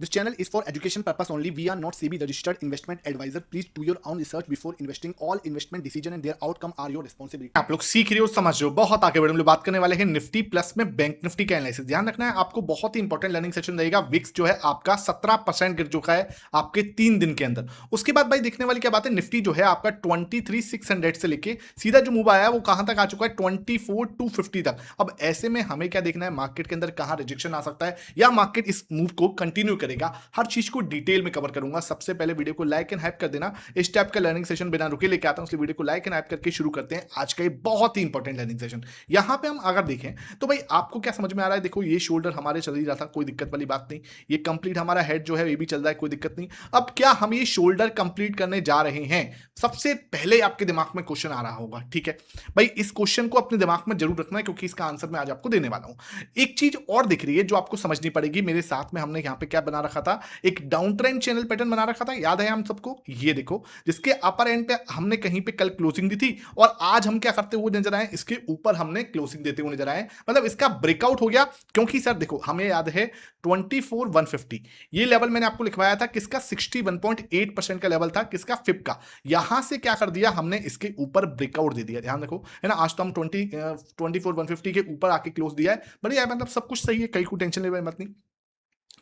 This channel is for education purpose only. We are not SEBI registered investment advisor. Please do your own research before investing. All investment decision and their outcome are your responsibility. आप लोग सीख रहे हो, समझ रहे हो, बहुत आगे बढ़े। हम लोग बात करने वाले हैं निफ्टी प्लस में बैंक निफ्टी का एनालिसिस। ध्यान रखना है, आपको बहुत ही इंपॉर्टेंट लर्निंग सेशन रहेगा। विक्स जो है आपका 17% गिर चुका है आपके 3 दिन के अंदर। उसके बाद भाई देखने वाली क्या बात है, निफ्टी जो है आपका 23,600 से लेके सीधा जो मूव आया है वो कहां तक आ चुका है, 24,250 तक। अब ऐसे में हमें क्या देखना है, मार्केट के अंदर कहां रिजेक्शन आ सकता है या मार्केट इस मूव को कंटिन्यू करेगा। हर चीज को डिटेल में कवर करूंगा। सबसे पहले वीडियो को लाइक एंड हाइप कर देना। इस टाइप का लर्निंग सेशन बिना रुके लेके आता हूं, इसलिए वीडियो को लाइक एंड हाइप करके शुरू करते हैं आज का ये बहुत ही इंपॉर्टेंट लर्निंग सेशन। यहां पे हम अगर देखें तो भाई आपको क्या समझ में आ रहा है, देखो ये शोल्डर हमारे चल ही रहा था, कोई दिक्कत वाली बात नहीं। ये कंप्लीट हमारा हेड जो है ये भी चल रहा है, कोई दिक्कत नहीं। अब क्या हम ये शोल्डर कंप्लीट करने जा रहे हैं, सबसे पहले आपके दिमाग में क्वेश्चन आ रहा होगा। ठीक है भाई, इस क्वेश्चन को अपने दिमाग में जरूर रखना है क्योंकि इसका आंसर मैं आज आपको देने वाला हूं। एक चीज और दिख रही है जो आपको समझनी पड़ेगी। मेरे साथ में हमने यहां पे क्या बना रखा था, एक डाउन ट्रेंड चैनल पैटर्न बना रखा था, याद है हम सबको। ये देखो, जिसके अपर एंड पे हमने कहीं पे कल क्लोजिंग दी थी और आज हम क्या करते हुए नजर आए, इसके ऊपर हमने क्लोजिंग देते हुए नजर आए। मतलब इसका ब्रेकआउट हो गया, क्योंकि सर देखो हमें याद है 24,150 ये लेवल मैंने आपको लिखवाया था, किसका 61.8% का लेवल था, किसका फिप का। यहां से क्या कर दिया हमने, इसके ऊपर ब्रेकआउट दे दिया। ध्यान रखो है ना, आज तो हम 24,150 के ऊपर आके क्लोज दिया है। बढ़िया, मतलब सब कुछ सही है, कहीं कोई टेंशन लेने वाली बात नहीं।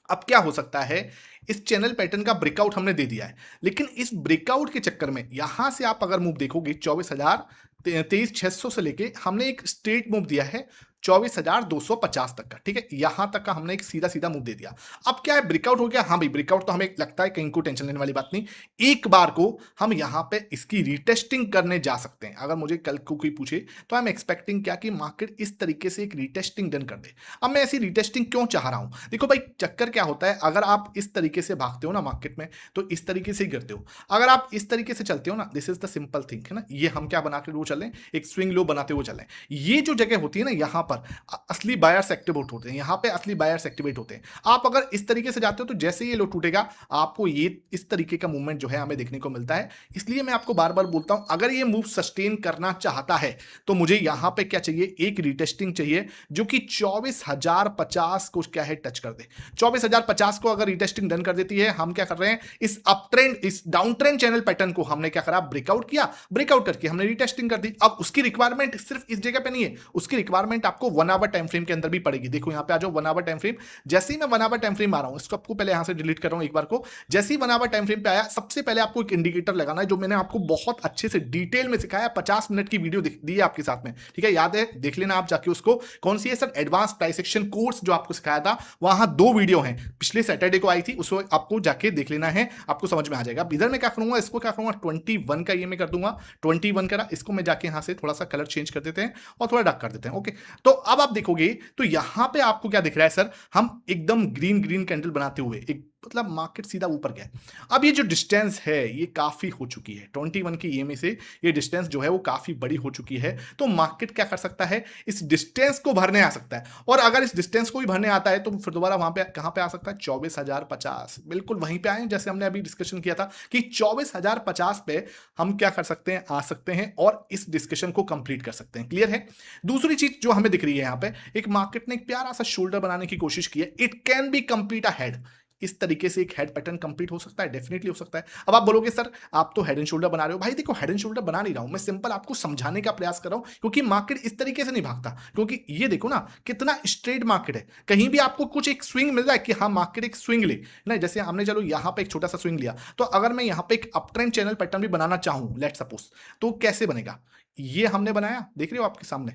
अब क्या हो सकता है, इस चैनल पैटर्न का ब्रेकआउट हमने दे दिया है, लेकिन इस ब्रेकआउट के चक्कर में यहां से आप अगर मूव देखोगे 23,600 से लेके हमने एक स्ट्रेट मूव दिया है 24,250 तक का। ठीक है, यहां तक का हमने एक सीधा सीधा मूव दे दिया। अब क्या है, ब्रेकआउट हो गया। हाँ भाई, ब्रेकआउट तो हमें लगता है कहीं को टेंशन लेने वाली बात नहीं। एक बार को हम यहां पे इसकी रीटेस्टिंग करने जा सकते हैं। अगर मुझे कल को कोई पूछे तो आई एम एक्सपेक्टिंग क्या कि मार्केट इस तरीके से एक रीटेस्टिंग डन कर दे। अब मैं ऐसी रीटेस्टिंग क्यों चाह रहा हूं, देखो भाई चक्कर क्या होता है, अगर आप इस तरीके से भागते हो ना मार्केट में तो इस तरीके से ही गिरते हो। अगर आप इस तरीके से चलते हो ना, this is the simple thing है ना, ये हम क्या बना के वो चलें, एक स्विंग लो बनाते हुए चलें। ये जो जगह होती है ना, यहां पर असली बायर्स एक्टिवेट होते हैं, यहां पे असली बायर्स एक्टिवेट होते हैं। आप अगर इस तरीके से जाते हो तो जैसे ये लो टूटेगा, आपको ये इस तरीके का मूवमेंट जो है हमें देखने को मिलता है। इसलिए मैं आपको बार बार बोलता हूं, अगर ये मूव सस्टेन करना चाहता है तो मुझे यहां पे क्या चाहिए, एक रीटेस्टिंग चाहिए जो कि 24,050 को क्या है टच कर दे। 24,050 को अगर रीटेस्टिंग डन कर देती है, हम क्या कर रहे हैं, इस अप ट्रेंड इस डाउन ट्रेंड चैनल पैटर्न को हमने क्या करा, ब्रेकआउट किया। ब्रेकआउट करके हमने रीटेस्टिंग कर दी। अब उसकी रिक्वायरमेंट सिर्फ इस जगह पे नहीं है, उसकी रिक्वायरमेंट आपको 1 आवर टाइम फ्रेम के अंदर भी पड़ेगी। देखो यहां पे आ जाओ 1 आवर टाइम फ्रेम। जैसे ही मैं 1 आवर टाइम फ्रेम आ रहा हूं, इसको आपको पहले यहां से डिलीट कर रहा हूं एक बार को। जैसे ही 1 आवर टाइम फ्रेम पे आया, सबसे पहले आपको एक इंडिकेटर लगाना है जो मैंने आपको बहुत अच्छे से डिटेल में सिखाया। 50 मिनट की वीडियो दी है आपके साथ में, ठीक है, याद है, देख लेना आप जाके उसको। कौन सी है sir, advance price action course जो आपको सिखाया था, वहां 2 वीडियो हैं, पिछले सैटरडे को आई थी, उसको आपको जाके देख लेना है, आपको समझ में आ जाएगा। इधर मैं क्या करूंगा, इसको क्या करूंगा, 21 का ये मैं कर दूंगा, 21 करा, इसको मैं जाके यहां से थोड़ा सा कलर चेंज कर देते हैं और थोड़ा डार्क कर देते हैं। ओके, तो अब आप देखोगे तो यहां पे आपको क्या दिख रहा है सर, हम एकदम ग्रीन ग्रीन कैंडल बनाते हुए एक, मतलब मार्केट सीधा ऊपर गया। अब ये जो डिस्टेंस है ये काफी हो चुकी है, 21 की ईएमए से ये डिस्टेंस जो है वो काफी बड़ी हो चुकी है। तो मार्केट क्या कर सकता है, इस डिस्टेंस को भरने आ सकता है। और अगर इस डिस्टेंस को भी भरने आता है तो फिर दोबारा वहां पे कहां पे आ सकता है, 24,050, बिल्कुल वहीं पे आए जैसे हमने अभी डिस्कशन किया था कि 24,050 पे हम क्या कर सकते हैं, आ सकते हैं और इस डिस्कशन को कंप्लीट कर सकते हैं। क्लियर है। दूसरी चीज जो हमें दिख रही है, यहां पे एक मार्केट ने एक प्यारा सा शोल्डर बनाने की कोशिश की है। It can be complete a head. इस तरीके से एक हेड पैटर्न कंप्लीट हो सकता है, डेफिनेटली हो सकता है। अब आप बोलोगे सर आप तो हेड एंड शोल्डर बना रहे हो। भाई देखो, हेड एंड शोल्डर बना नहीं रहा हूं मैं, सिंपल आपको समझाने का प्रयास कर रहा हूं, क्योंकि मार्केट इस तरीके से नहीं भागता। क्योंकि ये देखो ना कितना स्ट्रेट मार्केट है, कहीं भी आपको कुछ एक स्विंग मिल रहा है कि हाँ मार्केट एक स्विंग ले ना। जैसे हमने चलो यहां पे एक छोटा सा स्विंग लिया, तो अगर मैं यहां पे एक अप ट्रेंड चैनल पैटर्न भी बनाना चाहूं, लेट सपोज, तो कैसे बनेगा, ये हमने बनाया, देख रहे हो आपके सामने,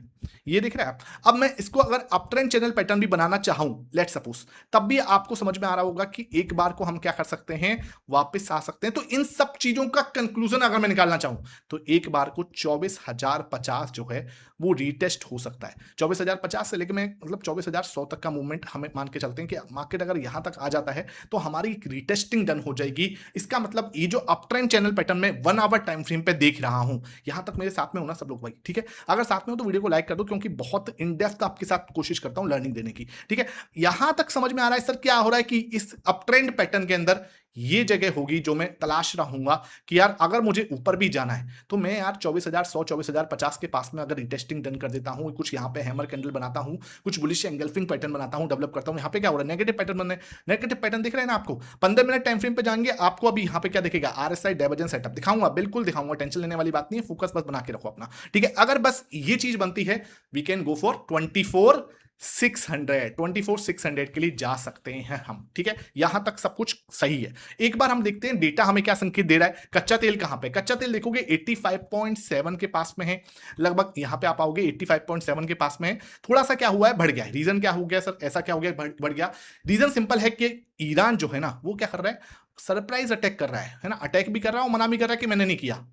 ये देख रहे हैं आप। अब मैं इसको अगर अप ट्रेंड चैनल पैटर्न भी बनाना चाहूं, लेट सपोज, तब भी आपको समझ में आ रहा होगा कि एक बार को हम क्या कर सकते हैं, वापस आ सकते हैं। तो इन सब चीजों का कंक्लूजन अगर मैं निकालना चाहूं तो एक बार को 24,050 जो है वो रीटेस्ट हो सकता है। 24,050 से लेकर मैं मतलब 24,100 तक का मूवमेंट हमें मान के चलते हैं कि मार्केट अगर यहां तक आ जाता है तो हमारी एक रीटेस्टिंग डन हो जाएगी। इसका मतलब ये जो अप ट्रेंड चैनल पैटर्न में 1 आवर टाइम फ्रेम पे देख रहा हूं, यहां तक मेरे साथ में होना सब लोग भाई, ठीक है। अगर साथ में हो तो वीडियो को लाइक कर दो, क्योंकि बहुत इन डेप्थ आपके साथ कोशिश करता हूं लर्निंग देने की, ठीक है। यहां तक समझ में आ रहा है सर क्या हो रहा है कि इस अप ट्रेंड पैटर्न के अंदर ये जगह होगी जो मैं तलाश रहूंगा कि यार अगर मुझे ऊपर भी जाना है तो मैं यार 24,100 24,050 के पास में अगर रिटेस्टिंग डन कर देता हूं, कुछ यहाँ पे हैमर कैंडल बनाता हूं, कुछ बुलिश एंगल्फिंग पैटर्न बनाता हूं, डेवलप करता हूं, यहाँ पे क्या हो रहा है, नेगेटिव पैटर्न बन रहे हैं। नेगेटिव पैटर्न दिख रहे हैं ना आपको, 15 मिनट टाइम फ्रेम पे जाएंगे, आपको अभी यहाँ पे क्या दिखेगा, आरएसआई डाइवर्जेंस सेटअप दिखाऊंगा, बिल्कुल दिखाऊंगा, टेंशन लेने वाली बात नहीं है, फोकस बस बना के रखो अपना, ठीक है। अगर बस ये चीज बनती है, वी कैन गो फॉर 24,600 के लिए जा सकते हैं हम, ठीक है। यहां तक सब कुछ सही है। एक बार हम देखते हैं डेटा हमें क्या संकेत दे रहा है। कच्चा तेल कहां पे, कच्चा तेल देखोगे 85.7 के पास में है, लगभग यहां पे आप आओगे 85.7 के पास में है। थोड़ा सा क्या हुआ है, बढ़ गया है। रीजन क्या हो गया सर, ऐसा क्या हो गया, बढ़ गया। रीजन सिंपल है कि ईरान जो है ना वो क्या कर रहा है, सरप्राइज अटैक कर रहा है ना, अटैक भी कर रहा है और मना भी कर रहा है कि मैंने नहीं किया।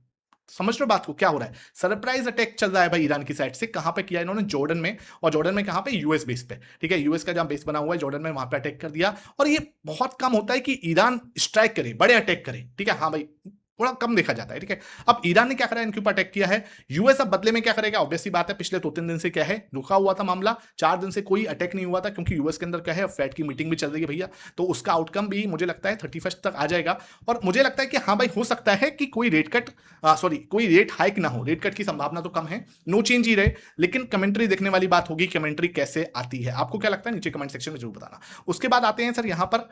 समझ रहे हो बात को, क्या हो रहा है, सरप्राइज अटैक चल रहा है भाई ईरान की साइड से। कहां पे किया इन्होंने, जॉर्डन में, और जॉर्डन में कहां पे, यूएस बेस पे, ठीक है। यूएस का जहां बेस बना हुआ है जॉर्डन में, वहां पे अटैक कर दिया। और ये बहुत कम होता है कि ईरान स्ट्राइक करे, बड़े अटैक करे, ठीक है। हाँ भाई थोड़ा कम देखा जाता है, ठीक है। अब ईरान ने क्या करा, इनके ऊपर अटैक किया है। यूएस अब बदले में क्या करेगा, ऑब्वियस सी बात है, पिछले 2-3 दिन से क्या है, रुका हुआ था मामला, 4 दिन से कोई अटैक नहीं हुआ था, क्योंकि यूएस के अंदर क्या है, फेड की मीटिंग भी चल रही है भैया, तो उसका आउटकम भी मुझे लगता है 31 तक आ जाएगा। और मुझे लगता है कि हाँ भाई हो सकता है कि कोई रेट कट, सॉरी कोई रेट हाइक ना हो, रेट कट की संभावना तो कम है, नो चेंज ही रहे। लेकिन कमेंट्री देखने वाली बात होगी, कमेंट्री कैसे आती है, आपको क्या लगता है नीचे कमेंट सेक्शन में जरूर बताना। उसके बाद आते हैं सर यहाँ पर,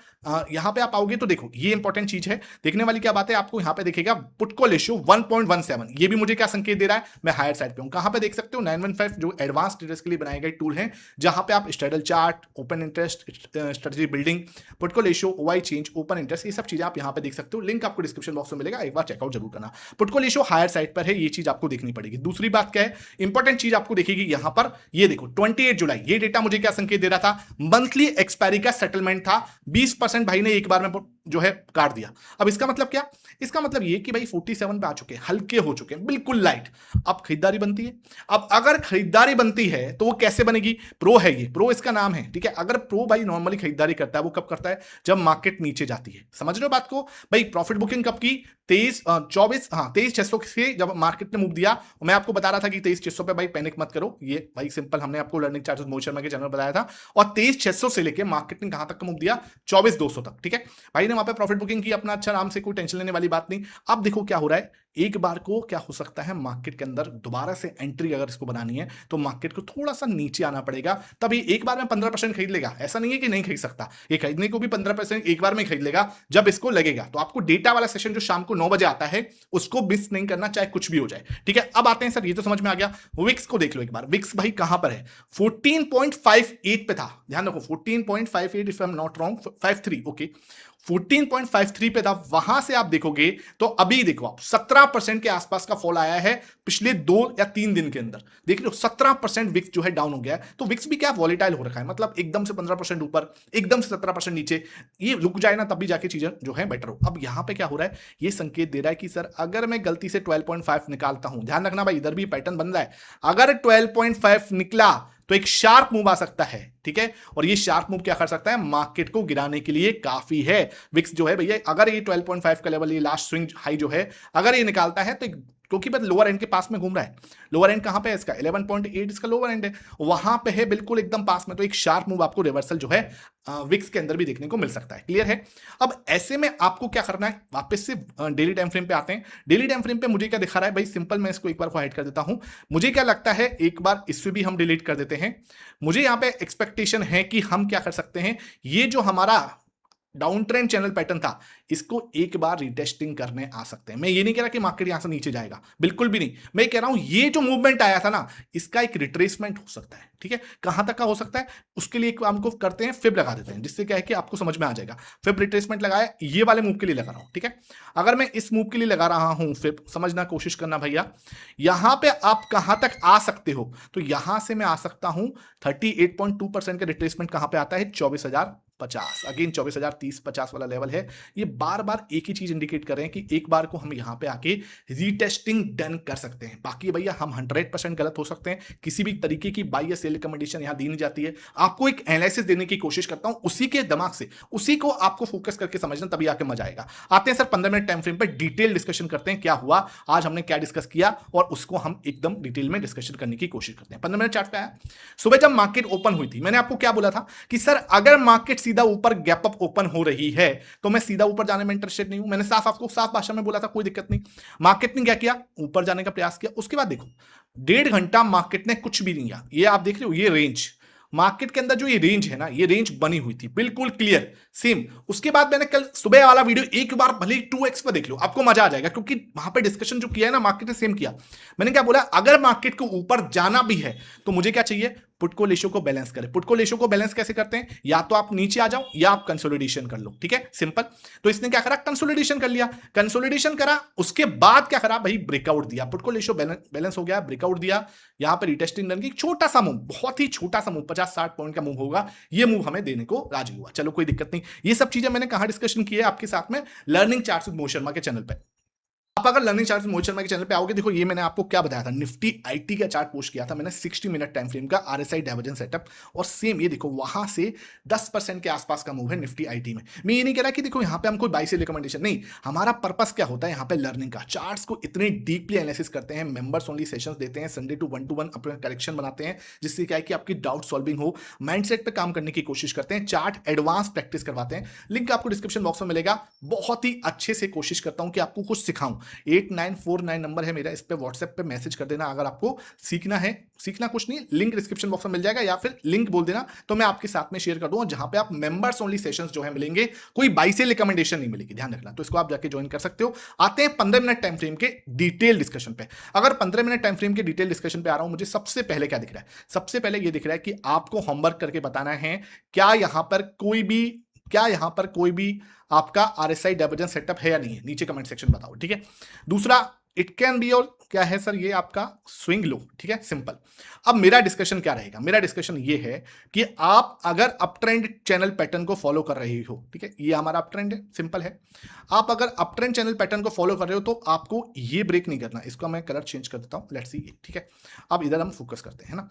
यहाँ पे आप आओगे तो देखो ये इंपॉर्टेंट चीज है, देखने वाली क्या बात है, आपको यहाँ पे देखेगा पुट कॉल रेशियो 1.17, ये भी मुझे क्या संकेत दे रहा है, मैं हायर साइड पे हूं। कहां पे देख सकते हो, 915 जो एडवांस ट्रेडर्स के लिए बनाए गए टूल हैं, जहां पे आप straddle chart, open interest, strategy building, put call ratio, ओवाई change, open interest, ये सब चीजें आप यहां पे देख सकते हो। लिंक आपको डिस्क्रिप्शन बॉक्स में मिलेगा, एक बार चेकआउट जरूर करना। Put call ratio higher side पर है, ये चीज आपको देखनी पड़ेगी। दूसरी बात क्या है, इंपॉर्टेंट चीज आपको देखेगी यहां पर, ये देखो 28 जुलाई, ये डेटा मुझे क्या संकेत दे रहा था, मंथली एक्सपायरी का सेटलमेंट था, 20% भाई ने एक बार में जो है काट दिया। अब इसका मतलब क्या, इसका मतलब ये कि भाई 47 पे आ चुके हैं, हल्के हो चुके हैं, बिल्कुल लाइट। अब खरीदारी बनती है। अब अगर खरीदारी बनती है तो वो कैसे बनेगी, प्रो है ये, प्रो इसका नाम है, ठीक है। अगर प्रो भाई नॉर्मली खरीदारी करता है, वो कब करता है, जब मार्केट नीचे जाती है। समझ रहे हो बात को भाई, प्रॉफिट बुकिंग कब की, 23,600 से जब मार्केट ने मूव दिया। मैं आपको बता रहा था कि 23,600 पे भाई पैनिक मत करो, ये भाई सिंपल, हमने आपको लर्निंग चार्जेस मोहित शर्मा के चैनल में बताया था। और 23,600 से लेके मार्केट ने कहां तक मूव दिया, 24,200 तक, ठीक है। भाई ने वहां पे प्रॉफिट बुकिंग की अपना, अच्छा आराम से, कोई टेंशन लेने वाली बात नहीं। अब देखो क्या हो रहा है, एक बार को क्या हो सकता है, मार्केट के अंदर दोबारा से एंट्री अगर इसको बनानी है तो मार्केट को थोड़ा सा नीचे आना पड़ेगा, तभी एक बार में 15% खरीद लेगा, ऐसा नहीं है कि नहीं खरीद सकता, ये खरीदने को भी 15% एक बार में खरीद लेगा जब इसको लगेगा। तो आपको डेटा वाला सेशन जो शाम को 9 बजे आता है उसको मिस नहीं करना, चाहे कुछ भी हो जाए, ठीक है। अब आते हैं सर, ये तो समझ में आ गया, विक्स को देख लो एक बार। विक्स भाई कहां पर है, 14.58 पे था, ध्यान रखो 14.58, if I am not wrong, 53, okay, 14.53 पे था। वहां से आप देखोगे तो अभी देखो आप 17% के आसपास का फॉल आया है पिछले 2 या 3 दिन के अंदर, देख रहे हो 17% विक्स जो है डाउन हो गया है। तो विक्स भी क्या वॉलेटाइल हो रखा है, मतलब एकदम से 15% ऊपर, एकदम से 17% नीचे, ये रुक जाए ना तब भी जाके चीजें जो है बेटर हो। अब यहां पे क्या हो रहा है, ये संकेत दे रहा है कि सर अगर मैं गलती से 12.5 निकालता हूं, ध्यान रखना भाई इधर भी पैटर्न बन रहा है, अगर 12.5 निकला तो एक शार्प मूव आ सकता है, ठीक है। और ये शार्प मूव क्या कर सकता है, मार्केट को गिराने के लिए काफी है। विक्स जो है भैया, अगर ये 12.5 का लेवल, ये लास्ट स्विंग हाई जो है, अगर ये निकालता है तो क्योंकि बस लोअर एंड के पास में घूम रहा है, लोअर एंड कहां पे है इसका, 11.8 इसका लोअर एंड है, वहां पे है बिल्कुल एकदम पास में, तो एक शार्प मूव आपको रिवर्सल जो है विक्स के अंदर भी देखने को मिल सकता है। क्लियर है। अब ऐसे में आपको क्या करना है, वापस से डेली टाइम फ्रेम पे आते हैं। डेली टाइम फ्रेम पे मुझे क्या दिखा रहा है भाई, सिंपल, मैं इसको एक बार हाइड कर देता हूं। मुझे क्या लगता है, एक बार इससे भी हम डिलीट कर देते हैं। मुझे यहां पे एक्सपेक्टेशन है कि हम क्या कर सकते हैं, ये जो हमारा डाउन ट्रेंड चैनल पैटर्न था, इसको एक बार रिटेस्टिंग करने आ सकते हैं। मैं ये नहीं कह रहा कि मार्केट यहां से नीचे जाएगा, बिल्कुल भी नहीं। मैं कह रहा हूं ये जो मूवमेंट आया था ना, इसका एक रिट्रेसमेंट हो सकता है, ठीक है। कहां तक का हो सकता है, उसके लिए हमको करते हैं, फिब लगा देते हैं, जिससे क्या है कि आपको समझ में आ जाएगा। फिब रिट्रेसमेंट लगाया, ये वाले मूव के लिए लगा रहा हूं, ठीक है। अगर मैं इस मूव के लिए लगा रहा हूं फिब, समझना कोशिश करना भैया, यहां पे आप कहां तक आ सकते हो, तो यहां से मैं आ सकता हूं 38.2% का रिट्रेसमेंट कहां पे आता है, 24,050, अगेन 24,030-50 वाला लेवल है। ये बार बार एक ही चीज इंडिकेट कर रहे हैं कि एक बार को हम यहां पे आके रीटेस्टिंग डन कर सकते हैं। बाकी भैया हम 100% गलत हो सकते हैं, किसी भी तरीके की बाय या सेल रिकमेंडेशन यहां दी नहीं जाती है। आपको एक एनालिसिस देने की कोशिश करता हूं, उसी के दिमाग से, उसी को आपको फोकस करके समझना, तभी आके मजा आएगा। आते हैं सर 15 मिनट टाइम फ्रेम पे, डिटेल डिस्कशन करते हैं क्या हुआ आज, हमने क्या डिस्कस किया, और उसको हम एकदम डिटेल में डिस्कशन करने की कोशिश करते हैं। 15 मिनट चार्ट पे आया, सुबह जब मार्केट ओपन हुई थी, मैंने आपको क्या बोला था कि सर अगर मार्केट सीधा ऊपर गैप अप ओपन हो रही है, तो मैं सीधा ऊपर जाने में इंटरेस्टेड नहीं हूं। मैंने आपको साफ भाषा में बोला था, कोई दिक्कत नहीं। मार्केट ने क्या किया, ऊपर जाने का प्रयास किया। उसके बाद देखो 1.5 घंटा मार्केट ने कुछ भी नहीं किया। ये आप देख रहे हो, ये रेंज मार्केट के अंदर जो ये रेंज है ना, ये रेंज बनी हुई थी बिल्कुल क्लियर सेम। उसके बाद मैंने कल सुबह वाला वीडियो एक बार भले ही 2x पर देख लो, आपको मजा आ जाएगा, क्योंकि वहां पे डिस्कशन जो किया है ना मार्केट ने सेम किया। मैंने क्या बोला, अगर मार्केट को ऊपर जाना भी है तो मुझे क्या चाहिए, पुट को रेशो को बैलेंस करें। पुट को रेशो को बैलेंस कैसे करते हैं, या तो आप नीचे आ जाओ या आप कंसोलिडेशन कर लो, ठीक है, सिंपल। तो इसने क्या करा, कंसोलिडेशन कर लिया। कंसोलिडेशन करा, उसके बाद क्या करा भाई, ब्रेकआउट दिया। पुट को रेशो बैलेंस हो गया, ब्रेकआउट दिया, यहां पर रिटेस्टिंग रन की, छोटा सा मूव, बहुत ही छोटा सा मूव, 50-60 पॉइंट का मूव होगा, ये मूव हमें देने को राजी हुआ। चलो कोई दिक्कत नहीं। ये सब चीजें मैंने कहां डिस्कशन की है आपके साथ में, learning charts with Mohit Sharma के चैनल पे। आप अगर लर्निंग चार्ट मोहित शर्मा के चैनल पे आओगे, देखो ये मैंने आपको क्या बताया था, निफ्टी आईटी का चार्ट पोस्ट किया था मैंने 60 मिनट टाइम फ्रेम का, आरएसआई डाइवर्जेंस सेटअप, और सेम ये देखो वहां से 10% के आसपास का मूव है निफ्टी आईटी में। मैं ये नहीं कह रहा कि देखो यहाँ पे हम कोई बाई से रिकमेंडेशन नहीं, हमारा पर्पस क्या होता है यहाँ पे लर्निंग का, चार्ट्स को इतने डीपली एनालिसिस करते हैं, मेंबर्स ओनली सेशंस देते हैं, संडे टू 1-to-1 अपना करेक्शन बनाते हैं, जिससे क्या है कि आपकी डाउट सॉल्विंग हो, माइंडसेट पे काम करने की कोशिश करते हैं, चार्ट एडवांस प्रैक्टिस करवाते हैं। लिंक आपको डिस्क्रिप्शन बॉक्स में मिलेगा। बहुत ही अच्छे से कोशिश करता हूं कि आपको कुछ सिखाऊं। 8949 नंबर है मेरा, इस पे व्हाट्सएप पे मैसेज कर देना अगर आपको सीखना है। सीखना कुछ नहीं, लिंक डिस्क्रिप्शन बॉक्स में मिल जाएगा, या फिर लिंक बोल देना तो मैं आपके साथ में शेयर कर दूंगा, जहां पे आप मेंबर्स ओनली सेशंस जो है मिलेंगे, कोई बाई से रिकमेंडेशन नहीं मिलेगी, ध्यान रखना। तो इसको आप जाके ज्वाइन कर सकते हो। आते हैं 15 मिनट टाइम फ्रेम के डिटेल डिस्कशन पे। अगर 15 मिनट टाइम फ्रेम के डिटेल डिस्कशन पे आ रहा हूं, मुझे सबसे पहले क्या दिख रहा है, सबसे पहले ये दिख रहा है कि आपको होमवर्क करके बताना है, क्या यहां पर कोई भी आपका आरएसआई डाइवर्जेंस सेटअप है या नहीं है, नीचे कमेंट सेक्शन बताओ, ठीक है। दूसरा, इट कैन बी, और क्या है सर, ये आपका स्विंग लो, ठीक है, सिंपल। अब मेरा डिस्कशन क्या रहेगा, मेरा डिस्कशन ये है कि आप अगर अप ट्रेंड चैनल पैटर्न को फॉलो कर रहे हो, ठीक है, ये हमारा अप ट्रेंड है, सिंपल है। आप अगर अप ट्रेंड चैनल पैटर्न को फॉलो कर रहे हो तो आपको ये ब्रेक नहीं करना। इसको मैं कलर चेंज कर देता हूं, लेट्स सी, ठीक है। अब इधर हम फोकस करते हैं ना।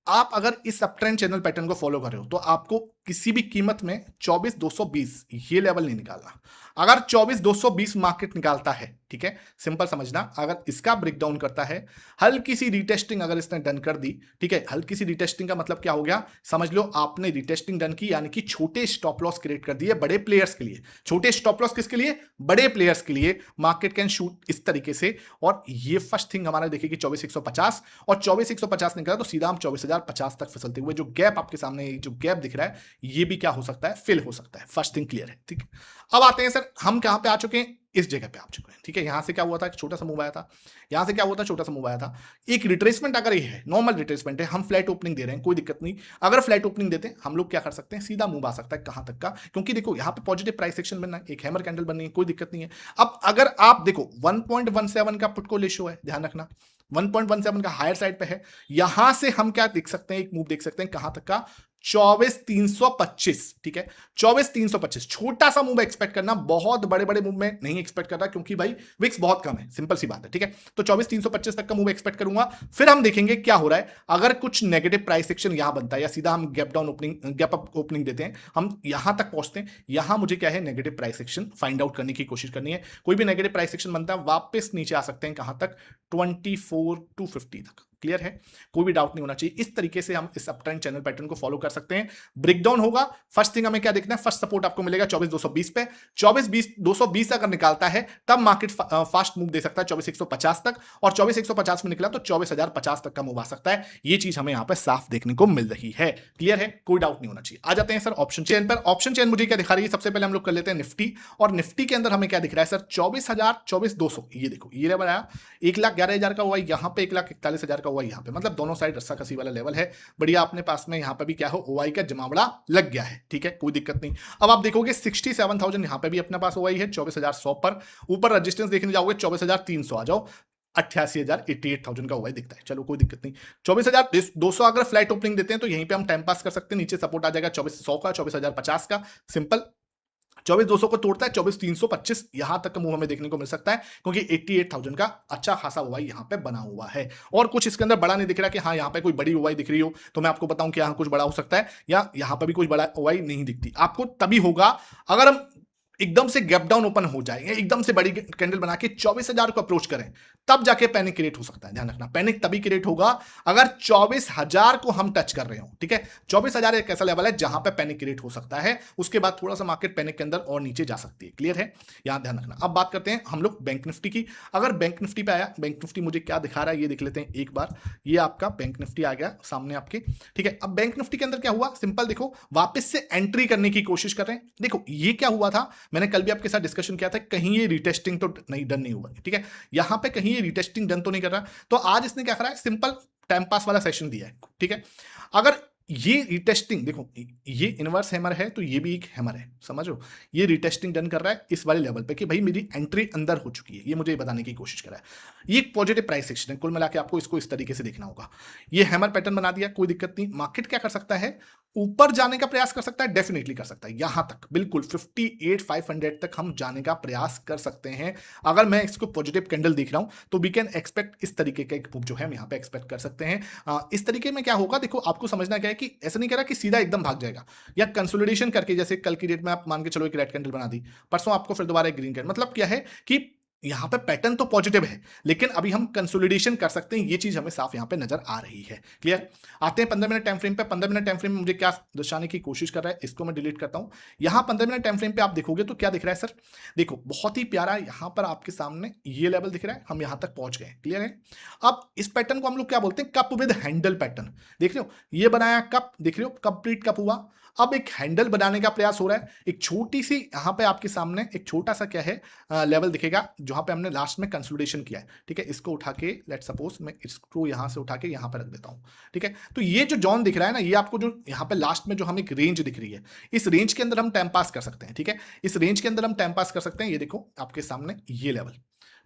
आप अगर इस अप ट्रेंड चैनल पैटर्न को फॉलो कर रहे हो तो आपको किसी भी कीमत में 24,220 ये लेवल नहीं निकालना। अगर 24,220 मार्केट निकालता है, ठीक है, सिंपल समझना, अगर इसका ब्रेकडाउन करता है, हल्की सी रिटेस्टिंग अगर इसने डन कर दी, ठीक है, हल्की सी रिटेस्टिंग का मतलब क्या हो गया, समझ लो आपने रिटेस्टिंग डन की, यानी कि छोटे स्टॉप लॉस क्रिएट कर दिए बड़े प्लेयर्स के लिए। छोटे स्टॉप लॉस किसके लिए, बड़े प्लेयर्स के लिए। मार्केट कैन शूट इस तरीके से, और ये फर्स्ट थिंग हमारा देखेगी 24,150, और 24,150 निकला तो सीधा हम 24,050 तक फिसलते हुए, जो गैप आपके सामने, जो गैप दिख रहा है, ये भी क्या हो सकता है, फिल हो सकता है। फर्स्ट थिंग क्लियर है, ठीक है। अब आते हैं सर, हम कहां पे आ चुके हैं, इस जगह पे आ चुके हैं, ठीक है। यहां से क्या हुआ था, छोटा सा मूव आया था, यहां से क्या हुआ था, छोटा सा मूव आया था। एक रिट्रेसमेंट अगर ये है, नॉर्मल रिट्रेसमेंट है, हम फ्लैट ओपनिंग दे रहे हैं, कोई दिक्कत नहीं। अगर फ्लैट ओपनिंग देते हैं हम लोग, क्या कर सकते हैं, सीधा मूव आ सकता है कहां तक का, क्योंकि देखो यहां पे पॉजिटिव प्राइस एक्शन बनना है, एक हैमर कैंडल बननी है, कोई दिक्कत नहीं है। अब अगर आप देखो 1.17 का पुट को रेशियो है, ध्यान रखना 1.17 का हायर साइड पे है। यहां से हम क्या देख सकते हैं, एक मूव देख सकते हैं कहां तक का, 24,325, ठीक है, 24,325। छोटा सा मूव एक्सपेक्ट करना, बहुत बड़े बड़े मूव में नहीं एक्सपेक्ट करना, क्योंकि भाई विक्स बहुत कम है, सिंपल सी बात है, ठीक है। तो 24,325 तक का मूव एक्सपेक्ट करूंगा। फिर हम देखेंगे क्या हो रहा है, अगर कुछ नेगेटिव प्राइस एक्शन यहां बनता है, या सीधा हम gap down opening, gap up opening देते हैं, हम यहां तक पहुंचते हैं। यहां मुझे क्या है, negative price action find out करने की कोशिश करनी है। कोई भी नेगेटिव प्राइस एक्शन बनता है, वापस नीचे आ सकते हैं कहां तक, 24,250 तक। क्लियर है, कोई भी डाउट नहीं होना चाहिए। इस तरीके से हम इस अपट्रेंड चैनल पैटर्न को फॉलो कर सकते हैं। ब्रेकडाउन होगा, फर्स्ट थिंग हमें क्या देखना है, फर्स्ट सपोर्ट आपको मिलेगा 24,220 पे। 24,220 अगर निकालता है तब मार्केट फास्ट मूव दे सकता है 24,150 तक, और 24,150 में निकला तो 24,050 तक का मूव आ सकता है। ये चीज हमें यहां पर साफ देखने को मिल रही है। क्लियर है, कोई डाउट नहीं होना चाहिए। आ जाते हैं सर ऑप्शन चेन पर। ऑप्शन चेन मुझे क्या दिखा रही है, सबसे पहले हम लोग कर लेते हैं निफ्टी, और निफ्टी के अंदर हमें क्या दिख रहा है सर, 24,000, 24,200, ये देखो ये लेवल आया, 1,11,000 का हुआ, यहां पे 1,41,000 का हुआ, यहां पे मतलब दोनों साइड रस्सा कसी वाला लेवल है। बढ़िया, अपने पास में यहां पे भी क्या हो, ओआई का जमावड़ा लग गया है, ठीक है, कोई दिक्कत नहीं। अब आप देखोगे 67,000 यहां पे भी अपने पास ओआई है, 24,100 पर। ऊपर रेजिस्टेंस देखने जाओगे 24,300 आ जाओ, 88,000 का हुआ दिखता है। चलो कोई दिक्कत नहीं। 24,200 अगर फ्लैट ओपनिंग देते हैं तो यहीं पे हम टाइम पास कर सकते हैं। नीचे सपोर्ट आ जाएगा 24,100 का, 24,050 का, सिंपल। 24,200 को तोड़ता है 24,325, यहां तक का मूव हमें देखने को मिल सकता है, क्योंकि 88,000 का अच्छा खासा ओवाई यहां पे बना हुआ है। और कुछ इसके अंदर बड़ा नहीं दिख रहा कि हाँ यहां पे कोई बड़ी ओवाई दिख रही हो, तो मैं आपको बताऊं कि यहां कुछ बड़ा हो सकता है, या यहां पे भी कुछ बड़ा ओवाई नहीं दिखती। आपको तभी होगा अगर हम एकदम से गैप डाउन ओपन हो जाए, एकदम से बड़ी कैंडल बना के 24,000 को अप्रोच करें, तब जाके पैनिक क्रिएट हो सकता है। ध्यान रखना, पैनिक तभी क्रिएट होगा अगर 24,000 को हम टच कर रहे हो। ठीक है, 24,000 एक ऐसा लेवल है जहां पे पैनिक क्रिएट हो सकता है, उसके बाद थोड़ा सा मार्केट पैनिक के अंदर और नीचे जा सकती है। क्लियर है, यहां ध्यान रखना। अब बात करते हैं हम लोग बैंक निफ्टी की। अगर बैंक निफ्टी पे आया, बैंक निफ्टी मुझे क्या दिखा रहा है ये देख लेते हैं एक बार। ये आपका बैंक निफ्टी आ गया सामने आपके। ठीक है, अब बैंक निफ्टी के अंदर क्या हुआ, सिंपल देखो, वापस से एंट्री करने की कोशिश कर रहे हैं। देखो ये क्या हुआ था, मैंने कल भी आपके साथ डिस्कशन किया था, कहीं ये रिटेस्टिंग तो नहीं डन नहीं हुआ। ठीक है, यहां पे कहीं ये रिटेस्टिंग डन तो नहीं कर रहा, तो आज इसने क्या करा है, सिंपल टाइम पास वाला सेशन दिया है। ठीक है, अगर ये रिटेस्टिंग देखो, ये इनवर्स हैमर है तो ये भी एक हैमर है, समझो। ये रिटेस्टिंग डन कर रहा है इस वाले लेवल पे कि भाई मेरी एंट्री अंदर हो चुकी है, ये मुझे बताने की कोशिश कर रहा है। ये एक पॉजिटिव प्राइस एक्शन है, कुल मिला के आपको इसको इस तरीके से देखना होगा। ये हैमर पैटर्न बना दिया, कोई दिक्कत नहीं। मार्केट क्या कर सकता है, ऊपर जाने का प्रयास कर सकता है, डेफिनेटली कर सकता है, यहां तक बिल्कुल 58,500 तक हम जाने का प्रयास कर सकते हैं। अगर मैं इसको पॉजिटिव कैंडल देख रहा हूं तो वी कैन एक्सपेक्ट इस तरीके का एक मूव जो है हम यहां पे एक्सपेक्ट कर सकते हैं। इस तरीके में क्या होगा, देखो आपको समझना क्या है कि ऐसा नहीं कह रहा कि सीधा एकदम भाग जाएगा, या कंसोलिडेशन करके, जैसे कल की डेट में आप मान के चलो एक रेड कैंडल बना दी, परसों आपको फिर दोबारा एक ग्रीन कैंडल, मतलब क्या है कि यहां पे पैटर्न तो पॉजिटिव है, लेकिन अभी हम कंसोलिडेशन कर सकते हैं, ये चीज हमें साफ यहां पे नजर आ रही है। क्लियर, आते हैं 15 मिनट टाइम फ्रेम पे। 15 मिनट टाइम फ्रेम में मुझे क्या दर्शाने की कोशिश कर रहा है, इसको मैं डिलीट करता हूं। यहां 15 मिनट टाइम फ्रेम पे आप देखोगे तो क्या दिख रहा है सर, देखो बहुत ही प्यारा यहां पर आपके सामने ये लेवल दिख रहा है, हम यहां तक पहुंच गए। क्लियर है, अब इस पैटर्न को हम लोग क्या बोलते हैं, कप विद हैंडल पैटर्न। देख रहे हो, ये बनाया कप, देख रहे हो कंप्लीट कप हुआ, अब एक हैंडल बनाने का प्रयास हो रहा है। एक छोटी सी यहां पे आपके सामने एक छोटा सा क्या है लेवल दिखेगा, जहां पे हमने लास्ट में कंसोलिडेशन किया है। ठीक है, इसको उठा के लेट सपोज मैं इसको यहां से उठा के यहां पे रख देता हूं। ठीक है, तो ये जो जोन दिख रहा है ना, ये आपको जो यहां पे लास्ट में जो हमें एक रेंज दिख रही है, इस रेंज के अंदर हम टाइम पास कर सकते हैं। ठीक है, इस रेंज के अंदर हम टाइम पास कर सकते हैं। ये देखो आपके सामने ये लेवल,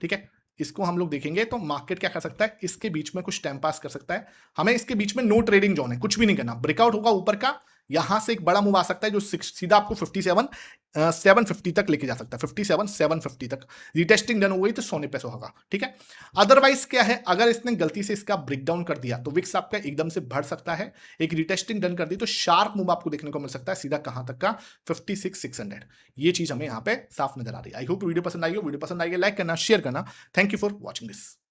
ठीक है, इसको हम लोग देखेंगे तो मार्केट क्या कर सकता है, इसके बीच में कुछ टाइम पास कर सकता है। हमें इसके बीच में नो ट्रेडिंग जोन है, कुछ भी नहीं करना। ब्रेकआउट होगा ऊपर का, यहां से एक बड़ा मूव आ सकता है जो सीधा आपको 57,750 तक लेके जा सकता है, 57,750 तक। रिटेस्टिंग डन हो गई तो सोने पे सुहागा। ठीक है, अदरवाइज क्या है, अगर इसने गलती से इसका ब्रेकडाउन कर दिया तो विक्स आपका एकदम से बढ़ सकता है। एक रिटेस्टिंग डन कर दी तो शार्प मूव आपको देखने को मिल सकता है, सीधा कहां तक का, 56,600। ये चीज हमें यहां पे साफ नजर आ रही है। आई होप वीडियो पसंद आई हो, वीडियो पसंद आई है लाइक करना, शेयर करना। Thank you for watching this.